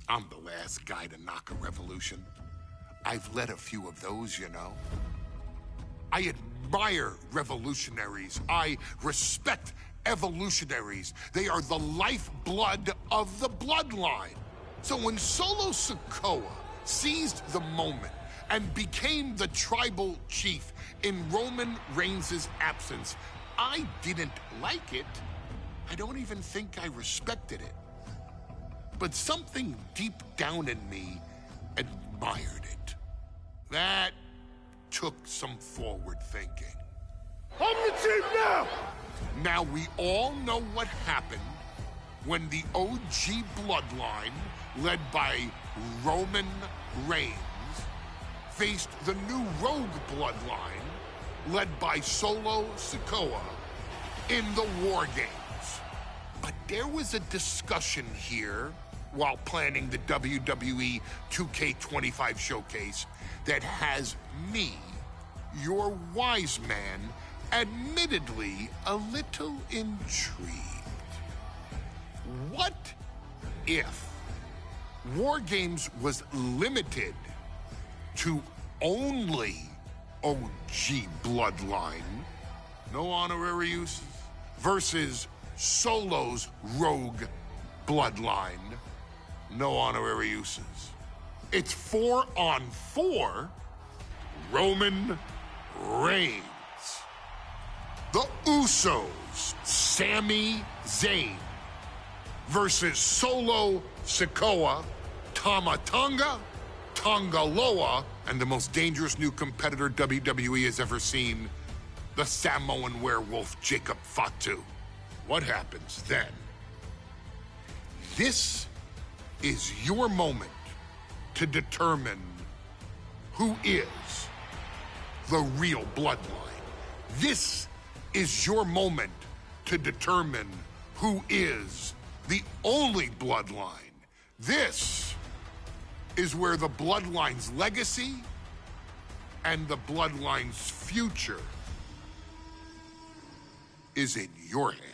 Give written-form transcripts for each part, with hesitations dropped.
I'm the last guy to knock a revolution. I've led a few of those, you know. I admire revolutionaries. I respect evolutionaries. They are the lifeblood of the bloodline. So when Solo Sikoa seized the moment and became the tribal chief in Roman Reigns' absence, I didn't like it. I don't even think I respected it. But something deep down in me admired it. That took some forward thinking. I'm the chief now! Now we all know what happened when the OG bloodline, led by Roman Reigns, faced the new rogue bloodline, led by Solo Sikoa, in the War Games. But there was a discussion here while planning the WWE 2K25 showcase that has me, your wise man, admittedly a little intrigued. What if War Games was limited to only OG bloodline, no honorary uses, versus Solo's rogue bloodline, no honorary uses? It's 4-on-4 Roman Reigns. The Usos, Sami Zayn, versus Solo Sikoa, Tama Tonga, Tonga Loa, and the most dangerous new competitor WWE has ever seen, the Samoan werewolf Jacob Fatu. What happens then? This is your moment to determine who is the real bloodline. This is your moment to determine who is the only bloodline. This is where the bloodline's legacy and the bloodline's future is in your hands.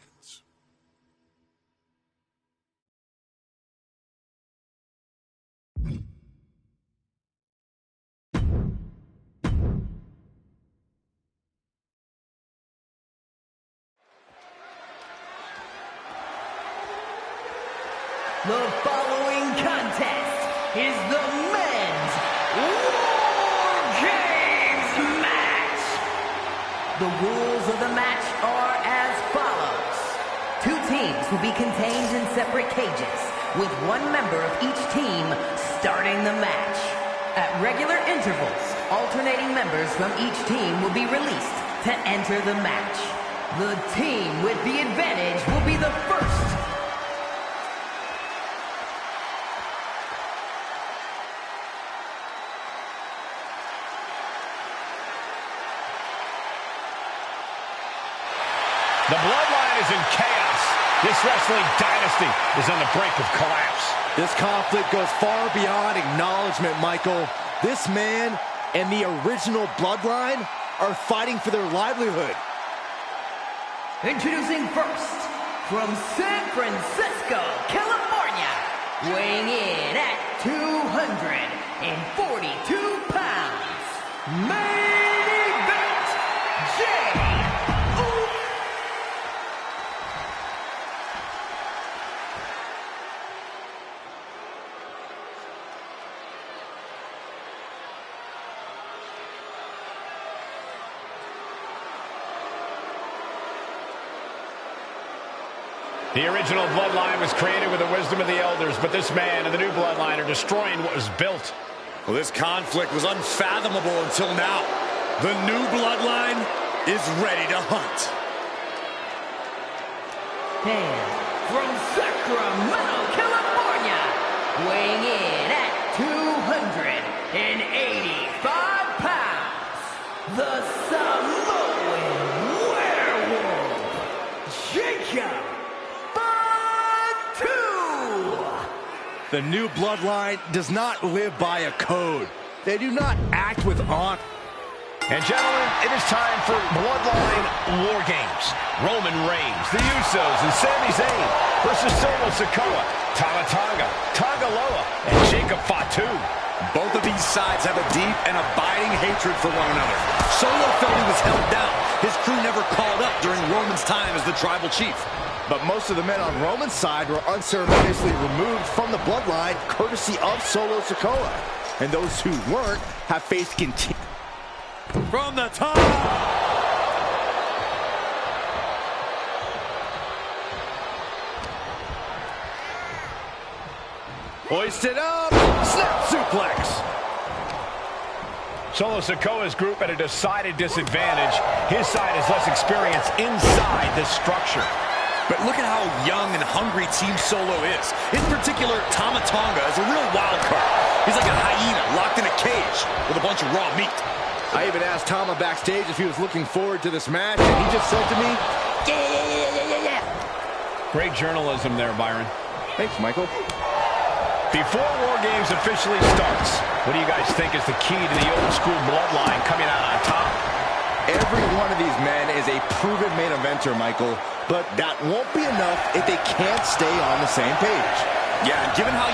The following contest is the men's War Games match. The rules of the match are as follows. 2 teams will be contained in separate cages, with 1 member of each team starting the match. At regular intervals, alternating members from each team will be released to enter the match. The team with the advantage will be the first. The bloodline is in chaos. This wrestling dynasty is on the brink of collapse. This conflict goes far beyond acknowledgement, Michael. This man and the original bloodline are fighting for their livelihood. Introducing first, from San Francisco, California, weighing in at 242 pounds, main event, Jay. The original bloodline was created with the wisdom of the elders, but this man and the new bloodline are destroying what was built. Well, this conflict was unfathomable until now. The new bloodline is ready to hunt. And from Sacramento, California, weighing in at 285 pounds, the Samoan werewolf, Jacob. The new bloodline does not live by a code. They do not act with honor. And gentlemen, it is time for Bloodline War Games. Roman Reigns, the Usos, and Sami Zayn versus Solo Sikoa, Tama Tonga, Tonga Loa, and Jacob Fatu. Both of these sides have a deep and abiding hatred for one another. Solo felt he was held down. His crew never called up during Roman's time as the tribal chief. But most of the men on Roman's side were unceremoniously removed from the bloodline, courtesy of Solo Sikoa. And those who weren't have faced From the top! Hoisted up! Snap suplex! Solo Sikoa's group at a decided disadvantage. His side has less experience inside this structure. But look at how young and hungry Team Solo is. In particular, Tama Tonga is a real wild card. He's like a hyena locked in a cage with a bunch of raw meat. I even asked Tama backstage if he was looking forward to this match, and he just said to me, yeah. Great journalism there, Byron. Thanks, Michael. Before War Games officially starts, what do you guys think is the key to the old school bloodline coming out on top? Every one of these men is a proven main eventer, Michael, but that won't be enough if they can't stay on the same page. Yeah, and given how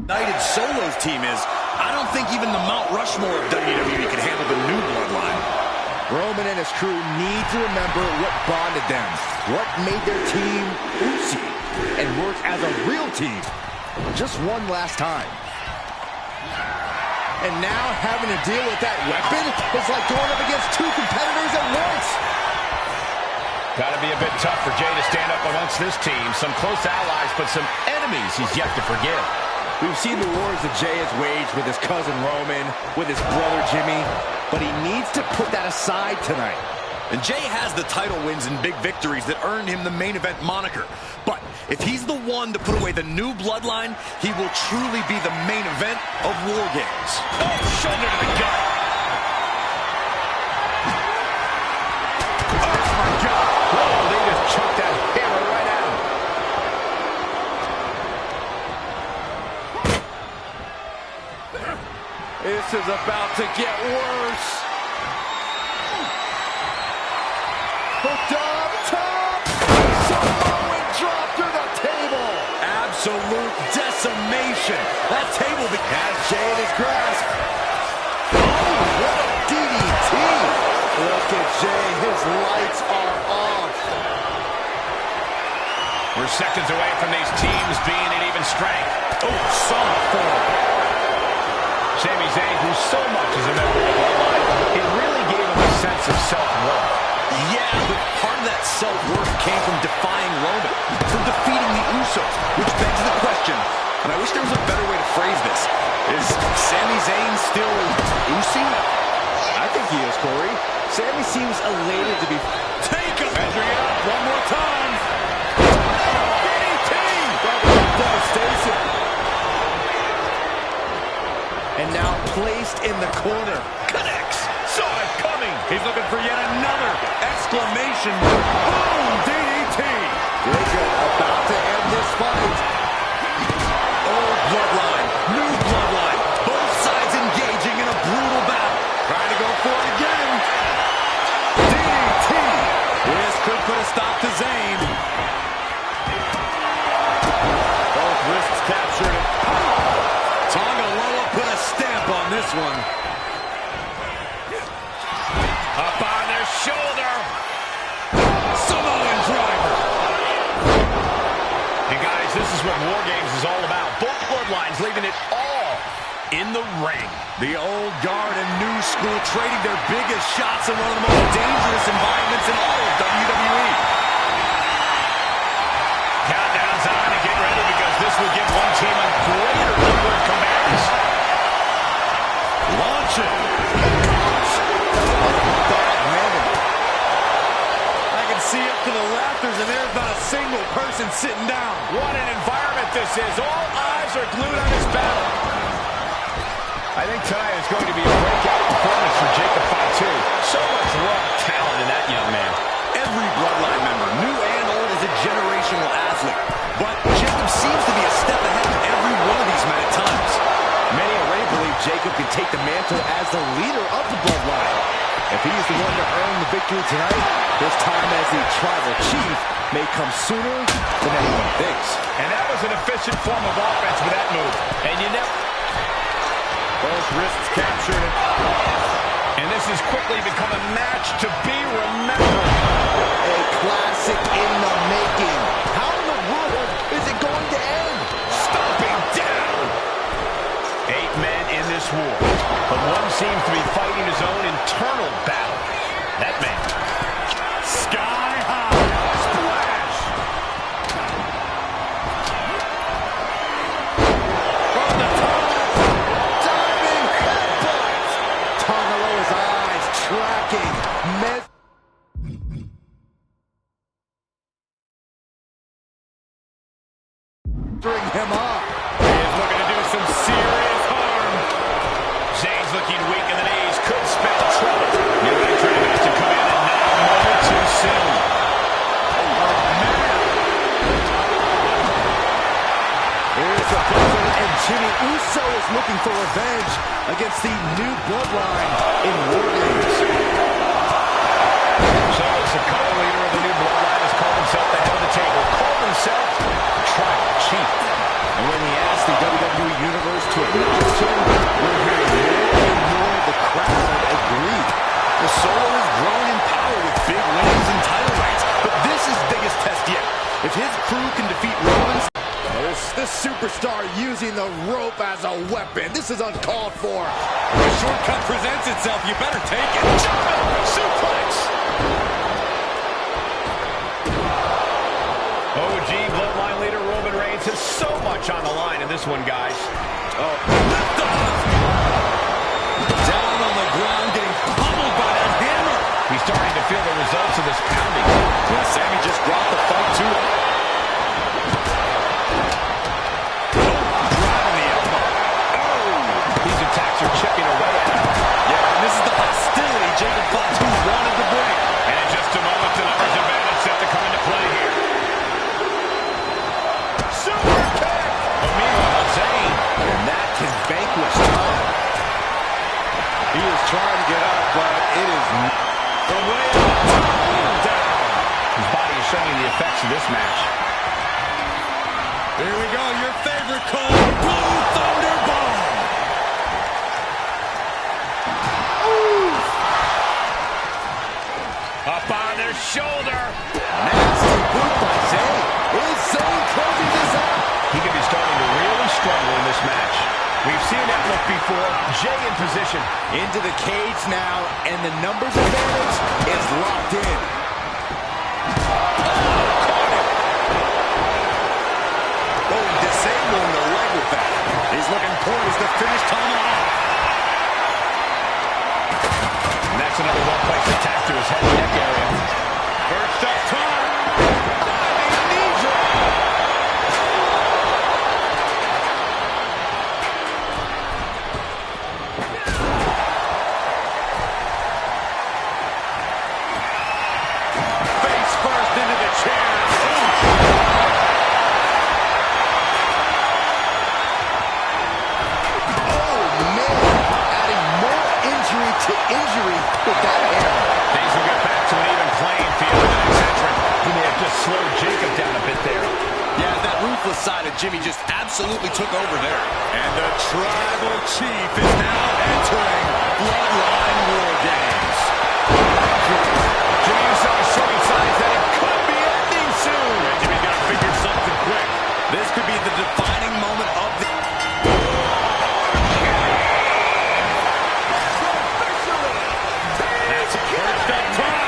united Solo's team is, I don't think even the Mount Rushmore of WWE can handle the new bloodline. Roman and his crew need to remember what bonded them, what made their team Uzi, and work as a real team just one last time. And now having to deal with that weapon is like going up against two competitors at once. Got to be a bit tough for Jay to stand up amongst this team. Some close allies, but some enemies he's yet to forgive. We've seen the wars that Jay has waged with his cousin Roman, with his brother Jimmy, but he needs to put that aside tonight. And Jay has the title wins and big victories that earned him the main event moniker. But if he's the one to put away the new bloodline, he will truly be the main event of War Games. Oh, shoulder to the gut. Oh, my God. Whoa, they just choked that hammer right out. This is about to get worse. Hooked up top. Samoan drop through the table. Absolute decimation. That table has Jay in his grasp. Oh, what a DDT. Look at Jay. His lights are off. We're seconds away from these teams being at even strength. Oh, solid form. Sami Zayn, who so much is a member of the bloodline, it really gave him a sense of self-worth. Yeah, but part of that self-worth came from defying Roman, from defeating the Usos, which begs the question, and I wish there was a better way to phrase this. Is Sami Zayn still Usi? I think he is, Corey. Sami seems elated to be... Take him! Measuring it up one more time. DDT! Devastation. And now placed in the corner. Connects. Saw it coming. He's looking for yet another exclamation. Boom! DDT. Jacob about to end this fight. Old bloodline, new bloodline. Both sides engaging in a brutal battle. Trying to go for it again. DDT. This could put a stop to Zayn. Both wrists captured. Tonga Loa put a stamp on this one. Up on their shoulder. Samoan driver. And guys, this is what War Games is all about. Both bloodlines leaving it all in the ring. The old guard and new school trading their biggest shots in one of the most dangerous environments in all of WWE. Countdown's on to get ready because this will give one team a greater number of combatants. Launching. I can see up to the rafters, and there's not a single person sitting down. What an environment this is. All eyes are glued on this battle. I think tonight is going to be a breakout performance for Jacob Fatu. So much raw talent in that young man. Every bloodline member, new and old, is a generational athlete. But Jacob seems to be a step ahead of every one of these men take the mantle as the leader of the bloodline. If he's the one to earn the victory tonight, his time as the tribal chief may come sooner than anyone thinks. And that was an efficient form of offense with that move. And you never... Both wrists captured. And this has quickly become a match to be remembered. A classic in the making. How in the world is it going to end? Stomping down. 8 men in this war, but one seems to be fighting his own internal battle. That man. Sky high. Splash. From the top. Diving headbutt. Tongaloa's eyes tracking. Measuring him up. He is looking to do some serious harm. Zayn's looking weak in the knees. Could spell trouble. New entrant about to come in, and now a moment too soon. Here's the President, and Jimmy Uso is looking for revenge against the new bloodline in War Games. So as the co-leader of the new bloodline has called himself the head of the table, called himself the tribal chief. And when he asked the WWE Universe to acknowledge him, we're hearing more and more of the crowd agree. The Solo is growing in power with big wins and title reigns, but this is biggest test yet. If his crew can defeat Roman's... This superstar using the rope as a weapon. This is uncalled for. When a shortcut presents itself, you better take it. Jumping suplex. OG bloodline leader Roman Reigns has so much on the line in this one, guys. Oh, lift off. Down on the ground, getting pummeled by that hammer. He's starting to feel the results of this pounding. Yeah, Sammy just brought the fight to him. Chipping away at him. Yeah, and this is the hostility Jacob Fatu wanted to bring. And in just a moment, the numbers advantage set to come into play here. Super kick! But meanwhile, Zayn. And that can vanquish time. He is trying to get up, but it is from way up, down. His body is showing the effects of this match. Here we go, your favorite call, Blue Thunder Bomb. Up on their shoulder. Nasty boot by Zayn. Is Zayn closing this out? He could be starting to really struggle in this match. We've seen that look before. Jay in position. Into the cage now, and the numbers advantage is locked in. Oh, disabling the leg with that. He's looking poised to finish Tom off. And that's another well-placed attack to his head and neck area. First up top. Diving knee drop. Face first into the chair. Oh, man. Adding more injury to injury with that hammer. Things will get back to an even playing field with the next entrant. He may have just slowed Jacob down a bit there. Yeah, that ruthless side of Jimmy just absolutely took over there. And the tribal chief is now entering Bloodline War Games. Jimmy Uso is showing signs that it could be ending soon. Yeah, Jimmy got to figure something quick. This could be the defining moment of the... That's it. First up top.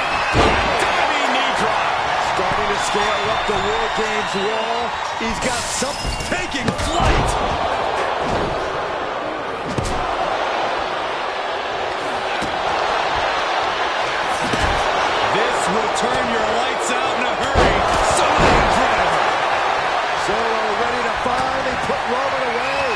Diving knee drop. Starting to scale up the War Games wall. He's got something Taking flight. This will turn your lights out in a hurry. Solo driver. Solo ready to finally put Roman away.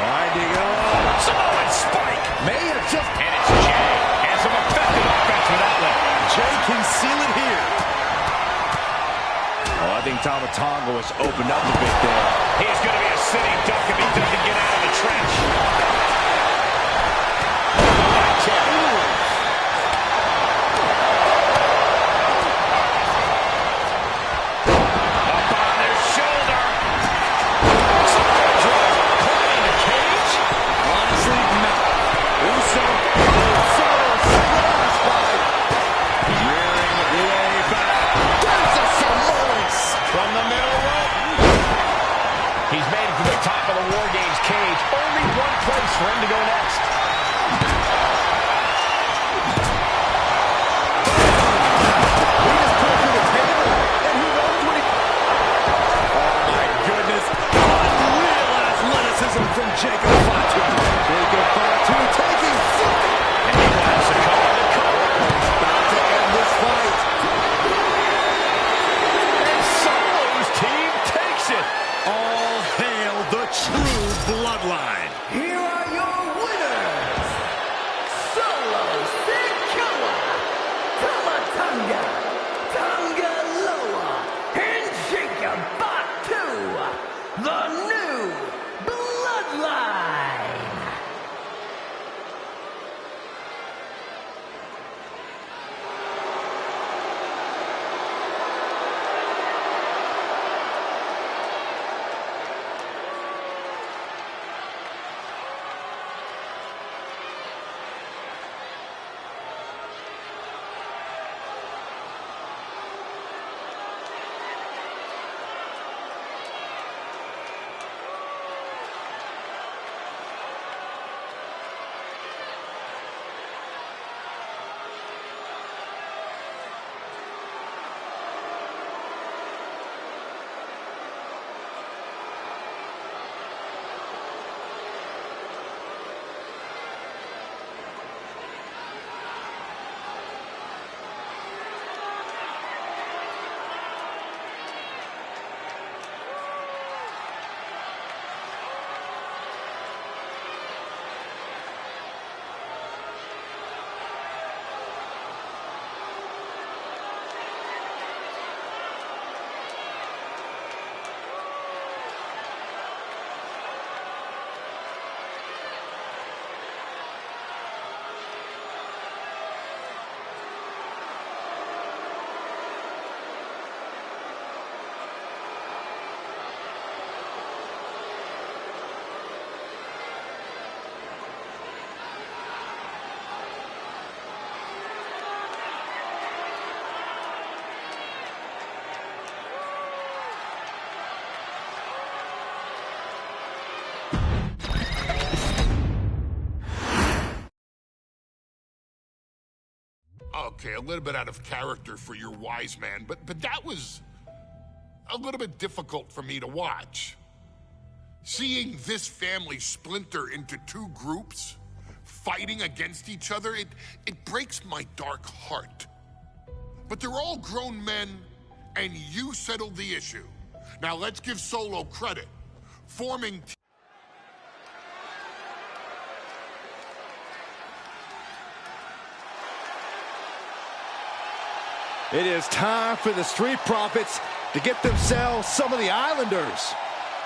Winding up. Samoan spike. May have just... And it's Jay. And some effective offense with that one. Jay can seal it here. Oh, I think Tama Tonga was opened up a bit there. He's going to be a sitting duck if he doesn't get out of the trench. Up on their shoulder. Caught in the cage. Honestly, no. Uso, slashed by. Rearing way back. There's a Samoans From the middle rope. He's made it to the top of the War Games cage. Only one place for him to go next. He just put it through the table, and who knows what he... Oh, my goodness. Unreal athleticism from Jacob Fatu. Jacob Fatu taking flight. And he wants to cover the cover. About to end this fight. And Solo's team takes it. All hail the true bloodline. Here are your winners, Solo Sikoa, Tama Tonga Loa, and Jacob Fatu, the new bloodline. Okay, a little bit out of character for your wise man, but that was a little bit difficult for me to watch. Seeing this family splinter into two groups, fighting against each other, it breaks my dark heart. But they're all grown men, and you settled the issue. Now let's give Solo credit. Forming It is time for the Street Profits to get themselves some of the Islanders.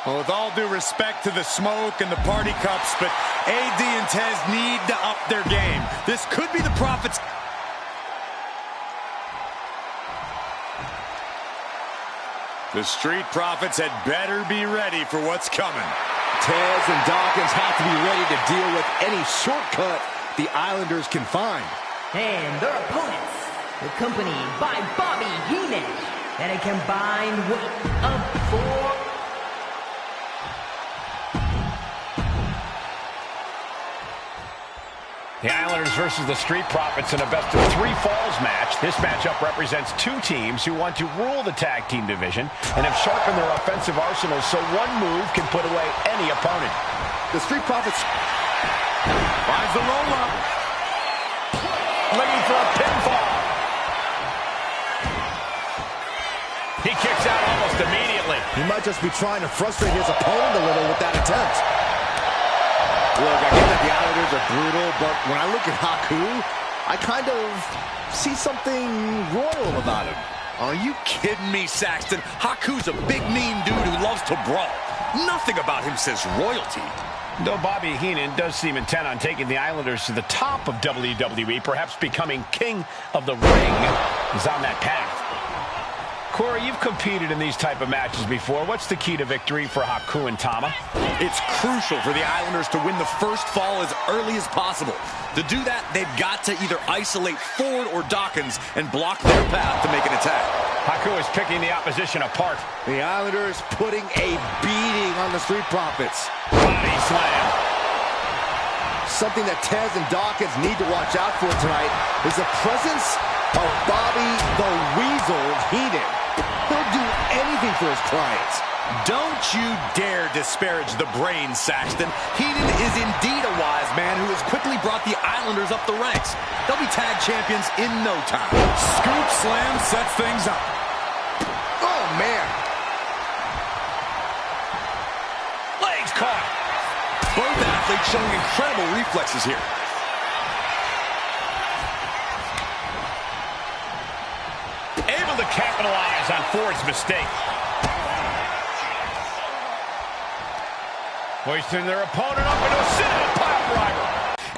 Well, with all due respect to the smoke and the party cups, but AD and Tez need to up their game. This could be the Profits. The Street Profits had better be ready for what's coming. Tez and Dawkins have to be ready to deal with any shortcut the Islanders can find. And their opponents, accompanied by Bobby Heenan, and a combined weight of 4. The Islanders versus the Street Profits in a best-of-3 falls match. This matchup represents two teams who want to rule the tag team division and have sharpened their offensive arsenals so one move can put away any opponent. The Street Profits Finds the roll-up. Looking for a pinfall. He kicks out almost immediately. He might just be trying to frustrate his opponent a little with that attempt. Look, I get that the Islanders are brutal, but when I look at Haku, I kind of see something royal about him. Are you kidding me, Saxton? Haku's a big, mean dude who loves to brawl. Nothing about him says royalty. Though Bobby Heenan does seem intent on taking the Islanders to the top of WWE, perhaps becoming king of the ring, is on that path. Corey, you've competed in these type of matches before. What's the key to victory for Haku and Tama? It's crucial for the Islanders to win the first fall as early as possible. To do that, they've got to either isolate Ford or Dawkins and block their path to make an attack. Haku is picking the opposition apart. The Islanders putting a beating on the Street Profits. Body slam. Something that Tez and Dawkins need to watch out for tonight is the presence of Bobby the Weasel Heenan. He'll do anything for his clients. Don't you dare disparage the brain, Saxton. Heenan is indeed a wise man who has quickly brought the Islanders up the ranks. They'll be tag champions in no time. Scoop slam sets things up. Oh, man. Legs caught. Both athletes showing incredible reflexes here. Able to capitalize on Ford's mistake. Hoisting their opponent up into a sit-out pile driver.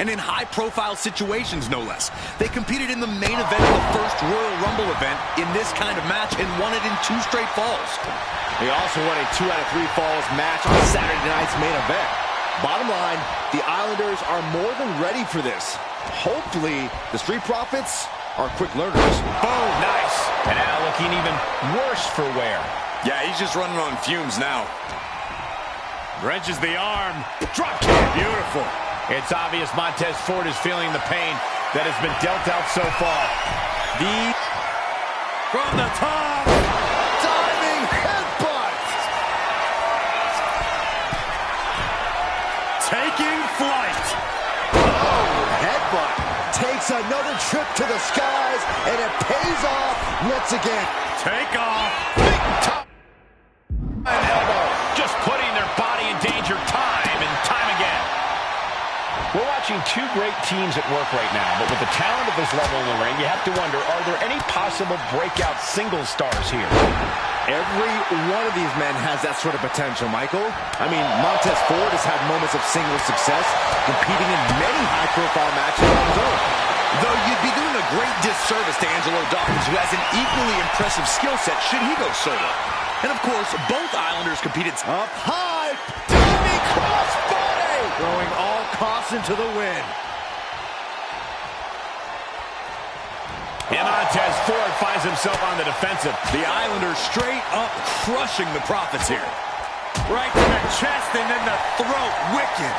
And in high-profile situations, no less. They competed in the main event of the first Royal Rumble event in this kind of match and won it in 2 straight falls. They also won a 2 out of 3 falls match on Saturday night's main event. Bottom line, the Islanders are more than ready for this. Hopefully, the Street Profits are quick learners. Boom, nice. And now looking even worse for wear. Yeah, he's just running on fumes now. Wrenches the arm. Drop kick. Beautiful. It's obvious Montez Ford is feeling the pain that has been dealt out so far. From the top. Diving headbutt. Taking flight. Oh, headbutt. Takes another trip to the skies, and it pays off once again. Take off. Big top and elbow. Just putting their body in danger time and time again. We're watching 2 great teams at work right now, but with the talent of this level in the ring, you have to wonder, are there any possible breakout single stars here? Every one of these men has that sort of potential, Michael. I mean, Montez Ford has had moments of single success, competing in many high-profile matches on his own. Though you'd be doing a great disservice to Angelo Dawkins, who has an equally impressive skill set should he go solo. And of course, both Islanders competed Up high, diving crossbody, throwing all caution to the wind. And Montez Ford finds himself on the defensive. the Islanders straight up crushing the Profits here. Right to the chest and then the throat. Wicked.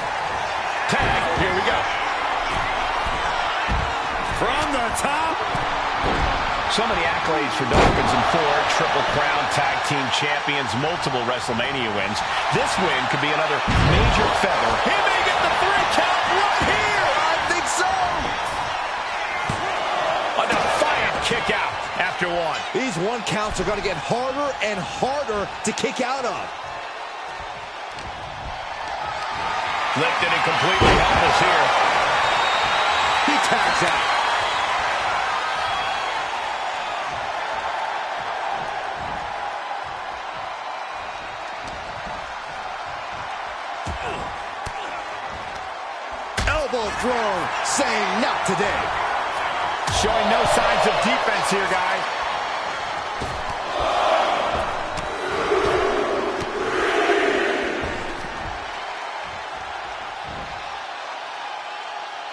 Tag, here we go. From the top. So many accolades for Dawkins and Ford. Triple Crown Tag Team Champions, multiple WrestleMania wins. This win could be another major feather. He may get the 3 count right here. I think so. A defiant kick out after 1. These 1 counts are going to get harder and harder to kick out of. Lifted and completely helpless here. He tags out. Elbow thrown, saying not today. Showing no signs of defense here, guys.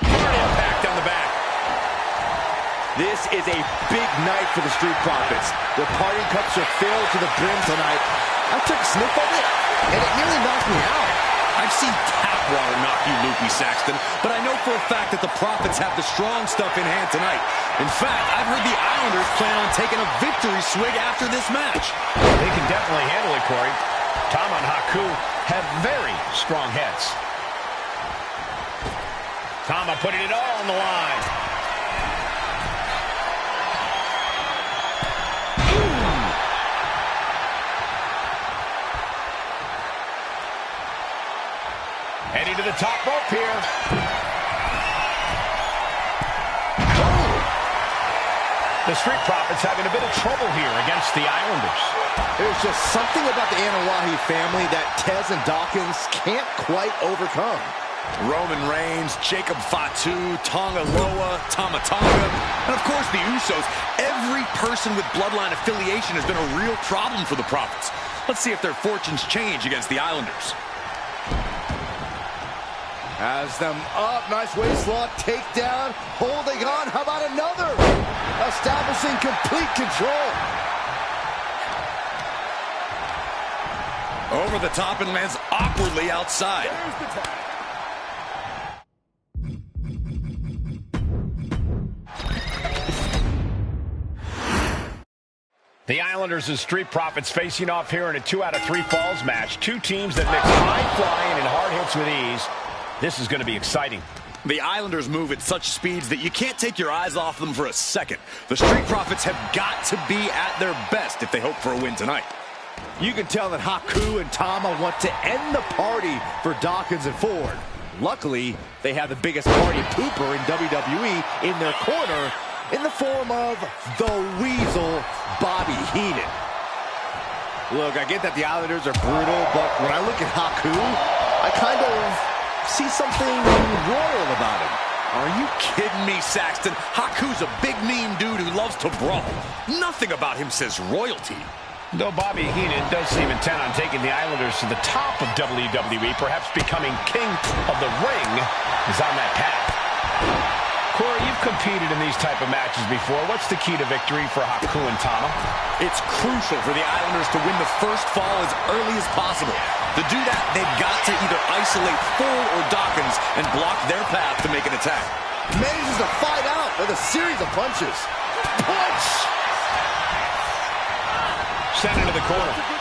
Hard impact on the back. This is a big night for the Street Profits. Their party cups are filled to the brim tonight. I took a sniff of it, and it nearly knocked me out. I've seen tap water knock you loopy, Saxton, but I know for a fact that the Profits have the strong stuff in hand tonight. In fact, I've heard the Islanders plan on taking a victory swig after this match. They can definitely handle it, Corey. Tama and Haku have very strong heads. Tama putting it all on the line. Heading to the top rope here. The Street Profits having a bit of trouble here against the Islanders. There's just something about the Anawahi family that Tez and Dawkins can't quite overcome. Roman Reigns, Jacob Fatu, Tonga Loa, Tama Tonga, and of course the Usos. Every person with bloodline affiliation has been a real problem for the Profits. Let's see if their fortunes change against the Islanders. Has them up, nice waistlock, takedown, holding on, how about another? Establishing complete control. Over the top and lands awkwardly outside. The Islanders and Street Profits facing off here in a 2 out of 3 falls match. Two teams that mix high flying and hard hits with ease. This is going to be exciting. The Islanders move at such speeds that you can't take your eyes off them for a second. The Street Profits have got to be at their best if they hope for a win tonight. You can tell that Haku and Tama want to end the party for Dawkins and Ford. Luckily, they have the biggest party pooper in WWE in their corner in the form of the Weasel, Bobby Heenan. Look, I get that the Islanders are brutal, but when I look at Haku, I kind of see something royal about him. Are you kidding me, Saxton? Haku's a big, mean dude who loves to brawl. Nothing about him says royalty. Though Bobby Heenan does seem intent on taking the Islanders to the top of WWE, perhaps becoming king of the ring, is on that path. Corey, you've competed in these type of matches before. What's the key to victory for Haku and Tama? It's crucial for the Islanders to win the first fall as early as possible. To do that, they've got to either isolate Ford or Dawkins and block their path to make an attack. Manages to fight out with a series of punches. Punch! Sent into the corner.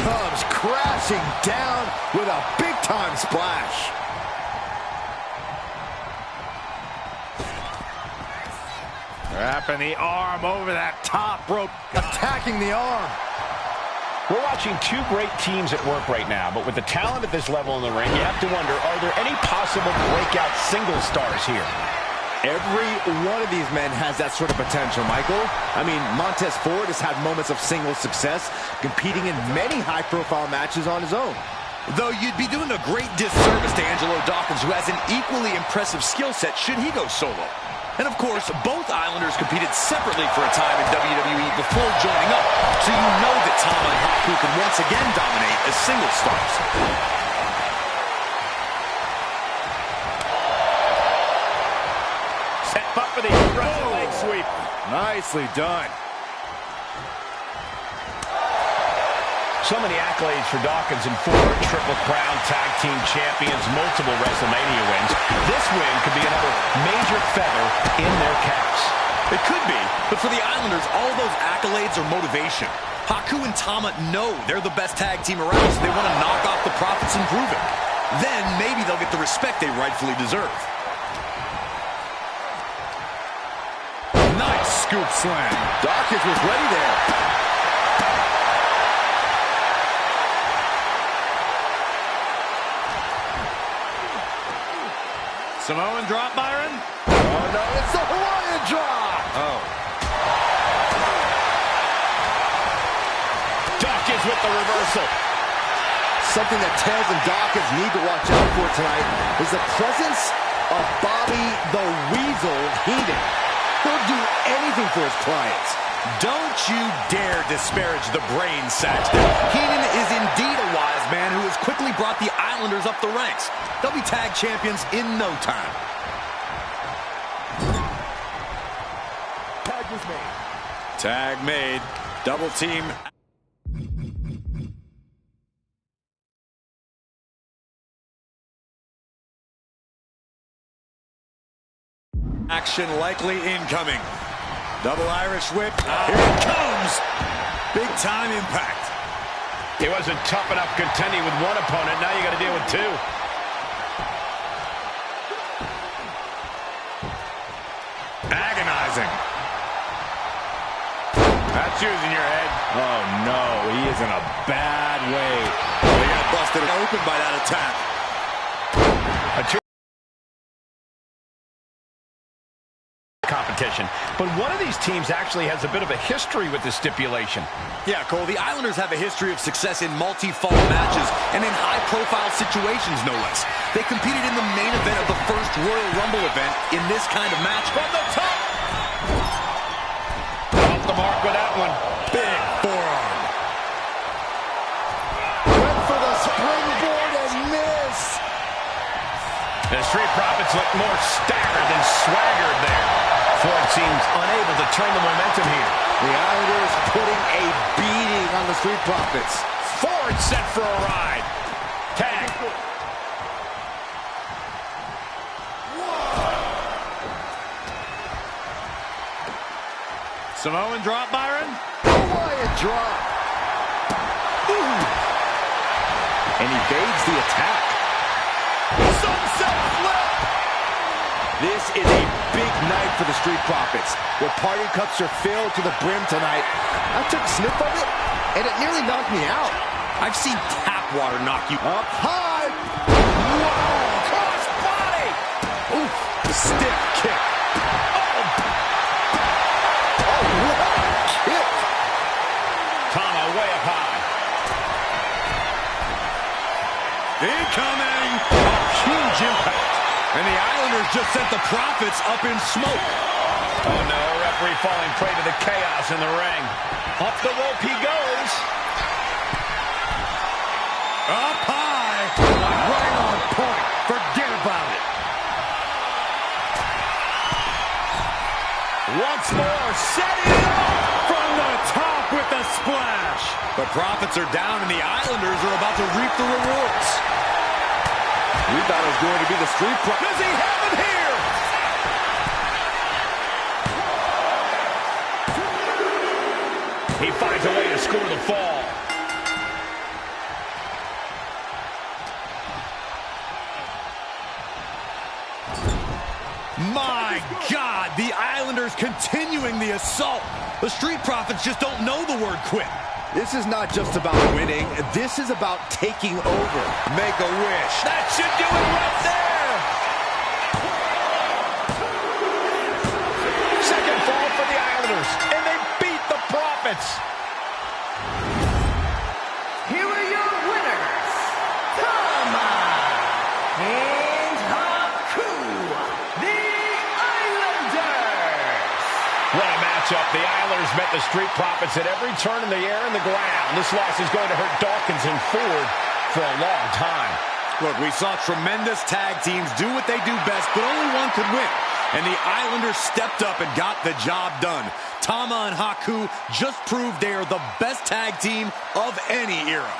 comes crashing down with a big-time splash. Wrapping the arm over that top rope. Attacking the arm. We're watching two great teams at work right now, but with the talent at this level in the ring, you have to wonder, are there any possible breakout single stars here? Every one of these men has that sort of potential, Michael. I mean, Montez Ford has had moments of single success, competing in many high-profile matches on his own. Though you'd be doing a great disservice to Angelo Dawkins, who has an equally impressive skill set should he go solo. And of course, both Islanders competed separately for a time in WWE before joining up, so you know that Tama and Haku can once again dominate as single stars. Set up for the aggressive leg sweep. Nicely done. So many accolades for Dawkins and Ford. Triple Crown Tag Team Champions, multiple WrestleMania wins. This win could be another major feather in their caps. It could be, but for the Islanders, all those accolades are motivation. Haku and Tama know they're the best tag team around, so they want to knock off the Profits and prove it. Then maybe they'll get the respect they rightfully deserve. Nice scoop slam. Dawkins was ready there. Samoan drop, Byron? Oh, no, it's the Hawaiian drop! Oh. Dawkins with the reversal. Something that Tails and Dawkins need to watch out for tonight is the presence of Bobby the Weasel Heenan. He'll do anything for his clients. Don't you dare disparage the brain, Saxton. Heenan is indeed a wise man who has quickly brought the Islanders up the ranks. They'll be tag champions in no time. Tag was made. Tag made. Double team. Action likely incoming. Double Irish whip. Here it comes. Big time impact. He wasn't tough enough contending with one opponent. Now you got to deal with two. Agonizing. That's using your head. Oh, no, he is in a bad way. They got busted open by that attack. Competition, but one of these teams actually has a bit of a history with this stipulation. Yeah, Cole, the Islanders have a history of success in multi-fall matches and in high-profile situations, no less. They competed in the main event of the first Royal Rumble event in this kind of match. From the top! Off the mark with that one. Big forearm. Went for the springboard and missed. The Street Profits look more staggered than swaggered there. Ford seems unable to turn the momentum here. The Islanders putting a beating on the Street Profits. Ford set for a ride. Tag. Samoan drop, Byron? Hawaiian drop. Ooh. And evades the attack. Sunset flip! This is a big night for the Street Profits. Their party cups are filled to the brim tonight. I took a sniff of it, and it nearly knocked me out. I've seen tap water knock you Up high. Wow. cross body! Oof. Stiff kick. Oh, what a kick. Tama way up high. Incoming! A huge impact. And the Islanders just sent the Profits up in smoke. Oh no, a referee falling prey to the chaos in the ring. Up the rope he goes. Up high. Right on point. Forget about it. Once more, setting it up from the top with the splash. The Profits are down and the Islanders are about to reap the rewards. We thought it was going to be the Street Profits. Does he have it here? He finds a way to score the fall. My God, the Islanders continuing the assault. The Street Profits just don't know the word quit. This is not just about winning. This is about taking over. Make a wish. That should do it right there. Second fall for the Islanders, and they beat the Profits. Here are your winners, Tama and Haku, the Islanders. What a matchup. The Islanders met the Street Profits at every turn in the air and the ground. This loss is going to hurt Dawkins and Ford for a long time. Look, we saw tremendous tag teams do what they do best, but only one could win. And the Islanders stepped up and got the job done. Tama and Haku just proved they are the best tag team of any era.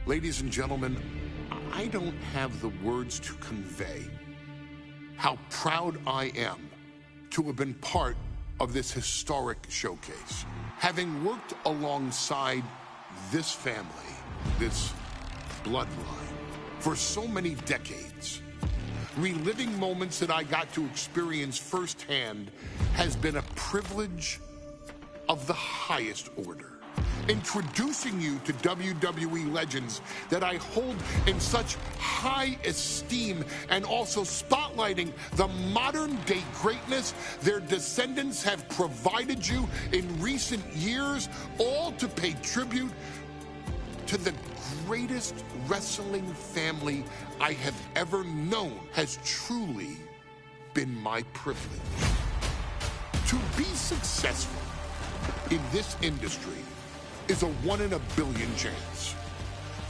Ladies and gentlemen, I don't have the words to convey how proud I am to have been part of this historic showcase. Having worked alongside this family, this bloodline, for so many decades, reliving moments that I got to experience firsthand has been a privilege of the highest order. Introducing you to WWE legends that I hold in such high esteem, and also spotlighting the modern-day greatness their descendants have provided you in recent years, all to pay tribute to the greatest wrestling family I have ever known. Has truly been my privilege. To be successful in this industry is a 1 in a billion chance.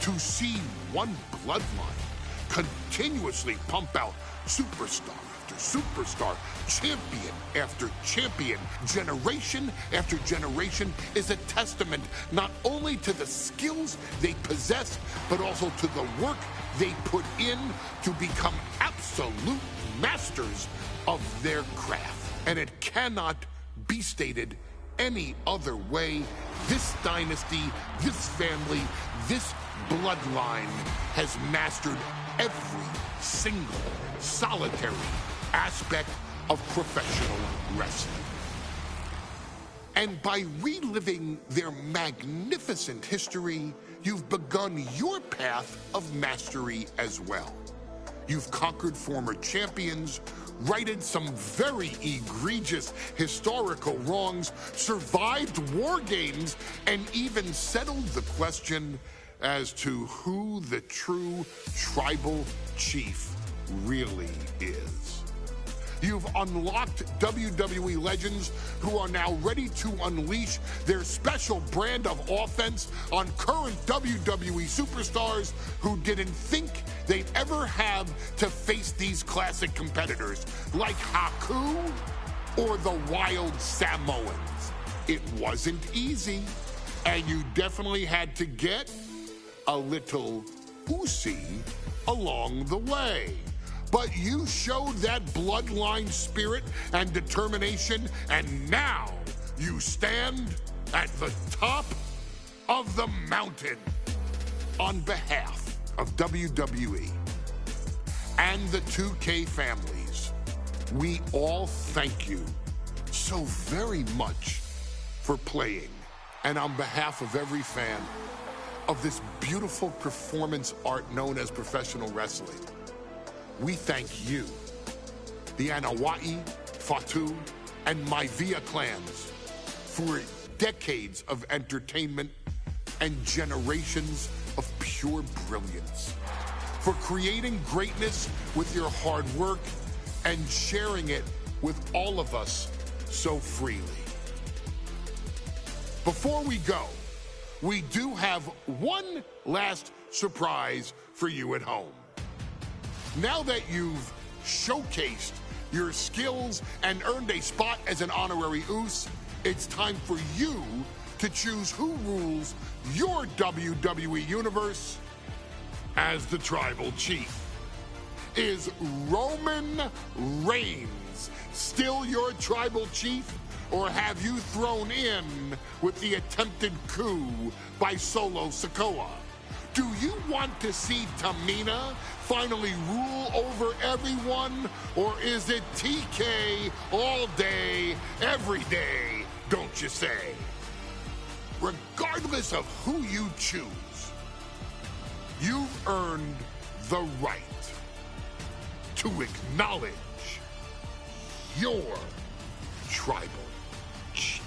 To see one bloodline continuously pump out superstar after superstar, champion after champion, generation after generation, is a testament not only to the skills they possess, but also to the work they put in to become absolute masters of their craft. And it cannot be stated any other way. This dynasty, this family, this bloodline has mastered every single solitary aspect of professional wrestling. And by reliving their magnificent history, you've begun your path of mastery as well. You've conquered former champions, righted some very egregious historical wrongs, survived war games, and even settled the question as to who the true tribal chief really is. You've unlocked WWE legends who are now ready to unleash their special brand of offense on current WWE superstars who didn't think they'd ever have to face these classic competitors like Haku or the Wild Samoans. It wasn't easy, and you definitely had to get a little pussy along the way. But you showed that bloodline spirit and determination, and now you stand at the top of the mountain. On behalf of WWE and the 2K families, we all thank you so very much for playing. And on behalf of every fan of this beautiful performance art known as professional wrestling, we thank you, the Wwe, Fatu, and Wwe clans, for decades of entertainment and generations of pure brilliance, for creating greatness with your hard work and sharing it with all of us so freely. Before we go, we do have one last surprise for you at home. Now that you've showcased your skills and earned a spot as an honorary Uce, it's time for you to choose who rules your WWE universe as the Tribal Chief. Is Roman Reigns still your Tribal Chief, or have you thrown in with the attempted coup by Solo Sikoa? Do you want to see Tamina finally rule over everyone, or is it TK all day, every day, don't you say? Regardless of who you choose, you've earned the right to acknowledge your tribal chief.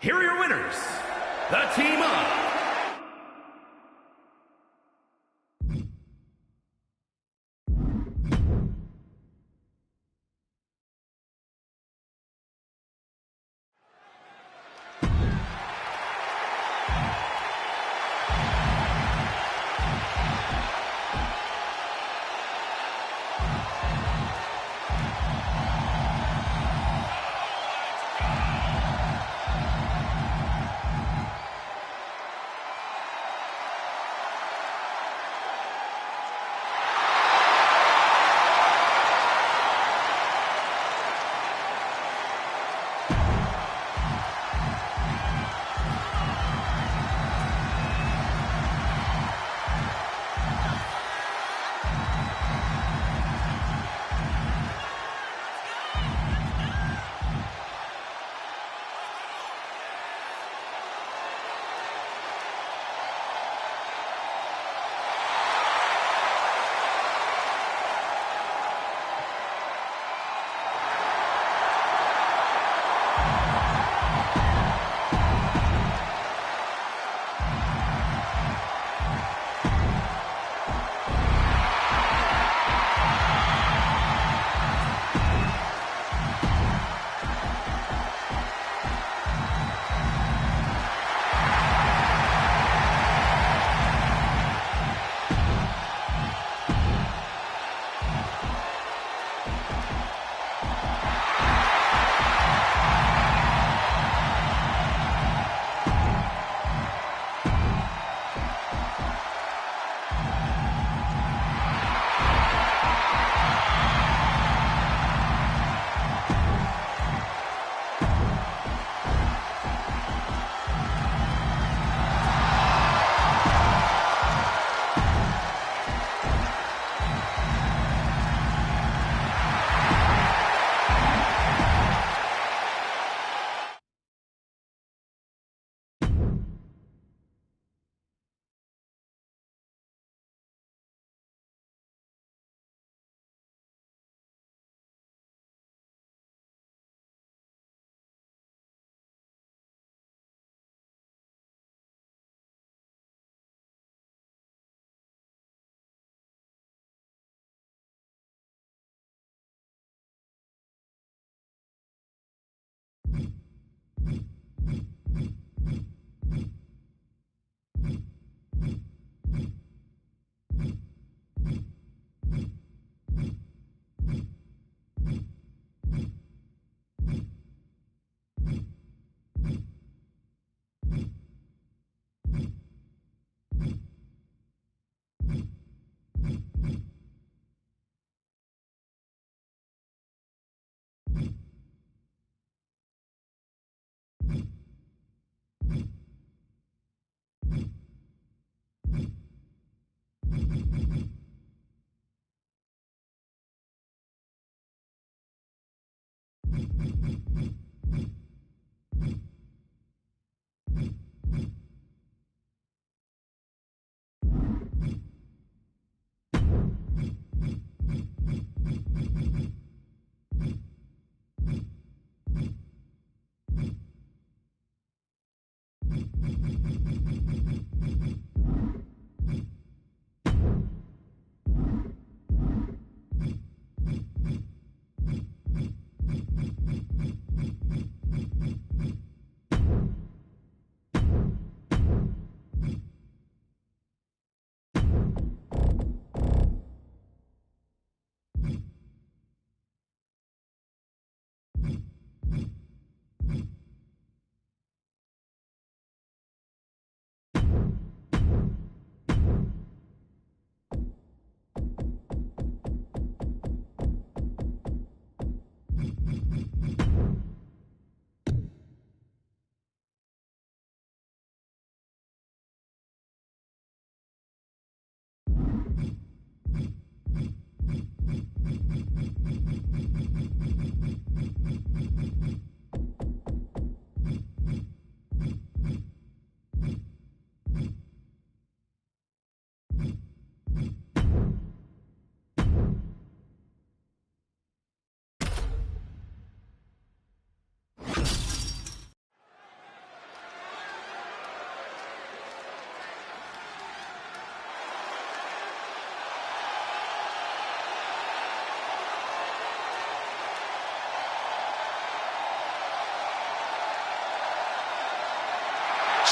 Here are your winners, the team of...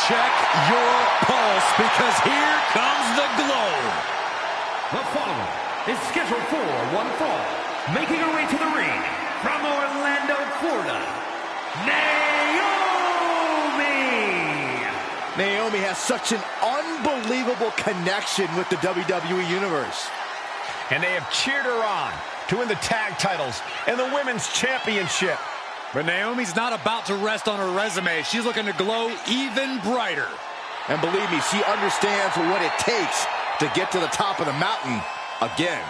Check your pulse, because here comes the glow. The following is scheduled for one fall. Making her way to the ring from Orlando, Florida, Naomi! Naomi has such an unbelievable connection with the WWE Universe. And they have cheered her on to win the tag titles and the women's championship. But Naomi's not about to rest on her resume. She's looking to glow even brighter. And believe me, she understands what it takes to get to the top of the mountain again.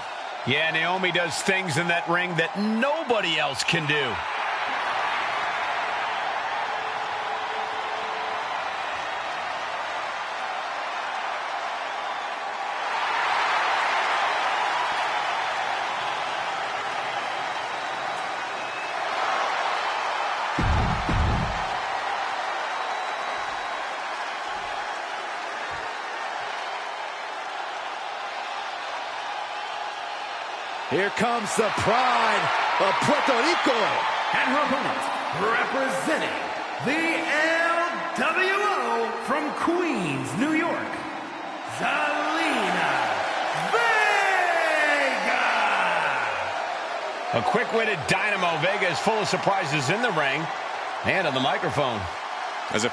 Yeah, Naomi does things in that ring that nobody else can do. Here comes the pride of Puerto Rico. And her opponent, representing the LWO from Queens, New York, Zelina Vega. A quick-witted Dynamo. Vega is full of surprises in the ring and on the microphone.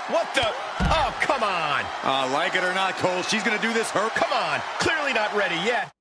What the? Oh, come on. Like it or not, Cole, she's going to do this her. Come on. Clearly not ready yet.